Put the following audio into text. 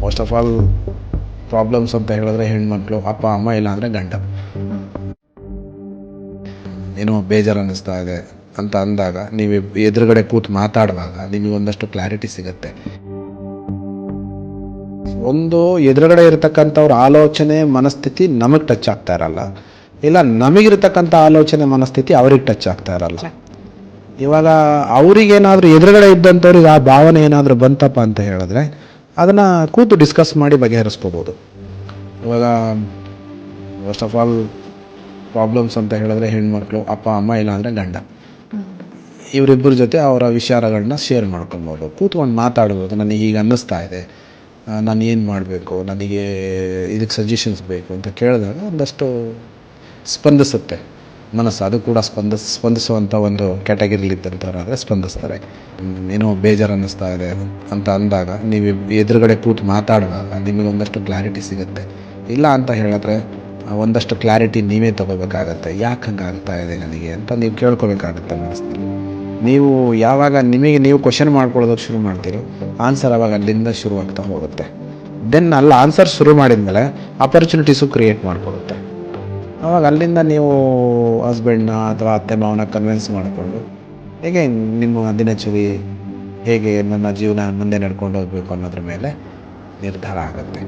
Most of all problems ಅಂತ ಹೇಳಿದ್ರೆ ಹೆಣ್ಮಕ್ಳು, ಅಪ್ಪ ಅಮ್ಮ ಇಲ್ಲ ಅಂದರೆ ಗಂಡ. ಏನೋ ಬೇಜಾರು ಅನ್ನಿಸ್ತಾ ಇದೆ ಅಂತ ಅಂದಾಗ ನೀವು ಎದುರುಗಡೆ ಕೂತು ಮಾತಾಡುವಾಗ ನಿಮಗೆ ಒಂದಷ್ಟು ಕ್ಲಾರಿಟಿ ಸಿಗುತ್ತೆ. ಒಂದು ಎದುರುಗಡೆ ಇರತಕ್ಕಂಥವ್ರ ಆಲೋಚನೆ ಮನಸ್ಥಿತಿ ನಮಗೆ ಟಚ್ ಆಗ್ತಾ ಇರಲ್ಲ, ಇಲ್ಲ ನಮಗಿರ್ತಕ್ಕಂಥ ಆಲೋಚನೆ ಮನಸ್ಥಿತಿ ಅವ್ರಿಗೆ ಟಚ್ ಆಗ್ತಾ ಇರಲ್ಲ. ಇವಾಗ ಅವ್ರಿಗೇನಾದರೂ ಎದುರುಗಡೆ ಇದ್ದಂಥವ್ರಿಗೆ ಆ ಭಾವನೆ ಏನಾದರೂ ಬಂತಪ್ಪ ಅಂತ ಹೇಳಿದ್ರೆ ಅದನ್ನು ಕೂತು ಡಿಸ್ಕಸ್ ಮಾಡಿ ಬಗೆಹರಿಸ್ಕೋಬೋದು. ಇವಾಗ ಫಸ್ಟ್ ಆಫ್ ಆಲ್ ಪ್ರಾಬ್ಲಮ್ಸ್ ಅಂತ ಹೇಳಿದ್ರೆ ಹೆಣ್ಮಕ್ಳು, ಅಪ್ಪ ಅಮ್ಮ ಇಲ್ಲ ಅಂದರೆ ಗಂಡ. ಇವರಿಬ್ಬರ ಜೊತೆ ಅವರ ವಿಚಾರಗಳನ್ನ ಶೇರ್ ಮಾಡ್ಕೊಬೋದು, ಕೂತ್ಕೊಂಡು ಮಾತಾಡ್ಬೋದು. ನನಗೆ ಈಗ ಅನ್ನಿಸ್ತಾ ಇದೆ, ನಾನು ಏನು ಮಾಡಬೇಕು, ನನಗೆ ಇದಕ್ಕೆ ಸಜೆಷನ್ಸ್ ಬೇಕು ಅಂತ ಕೇಳಿದಾಗ ಒಂದಷ್ಟು ಸ್ಪಂದಿಸುತ್ತೆ ಮನಸ್ಸು. ಅದು ಕೂಡ ಸ್ಪಂದಿಸುವಂಥ ಒಂದು ಕ್ಯಾಟಗರಿಲಿದ್ದಂಥವ್ರಾದರೆ ಸ್ಪಂದಿಸ್ತಾರೆ. ಏನೋ ಬೇಜಾರು ಅನ್ನಿಸ್ತಾ ಇದೆ ಅಂತ ಅಂದಾಗ ನೀವು ಎದುರುಗಡೆ ಕೂತು ಮಾತಾಡುವಾಗ ನಿಮಗೆ ಒಂದಷ್ಟು ಕ್ಲಾರಿಟಿ ಸಿಗುತ್ತೆ. ಇಲ್ಲ ಅಂತ ಹೇಳಿದ್ರೆ ಒಂದಷ್ಟು ಕ್ಲಾರಿಟಿ ನೀವೇ ತೊಗೋಬೇಕಾಗತ್ತೆ. ಯಾಕೆ ಹಂಗೆ ಆಗ್ತಾ ಇದೆ ನನಗೆ ಅಂತ ನೀವು ಕೇಳ್ಕೊಬೇಕಾಗತ್ತೆ ಮನಸ್ಸಿನಲ್ಲಿ. ನೀವು ಯಾವಾಗ ನಿಮಗೆ ನೀವು ಕ್ವಶನ್ ಮಾಡ್ಕೊಳ್ಳೋದಕ್ಕೆ ಶುರು ಮಾಡ್ತೀರೋ ಆನ್ಸರ್ ಆವಾಗ ಅಲ್ಲಿಂದ ಶುರುವಾಗ್ತಾ ಹೋಗುತ್ತೆ. ದೆನ್ ಅಲ್ಲಿ ಆನ್ಸರ್ ಶುರು ಮಾಡಿದ್ಮೇಲೆ ಆಪರ್ಚುನಿಟೀಸು ಕ್ರಿಯೇಟ್ ಮಾಡಿಕೊಡುತ್ತೆ. ಆವಾಗ ಅಲ್ಲಿಂದ ನೀವು ಹಸ್ಬೆಂಡ್ನ ಅಥವಾ ಅತ್ತೆ ಮಾವನ ಕನ್ವಿನ್ಸ್ ಮಾಡಿಕೊಂಡು ಹೇಗೆ ನಿಮ್ಮ ದಿನಚರಿ ಹೇಗೆ ನನ್ನ ಜೀವನ ಮುಂದೆ ನಡ್ಕೊಂಡು ಹೋಗಬೇಕು ಅನ್ನೋದ್ರ ಮೇಲೆ ನಿರ್ಧಾರ ಆಗುತ್ತೆ.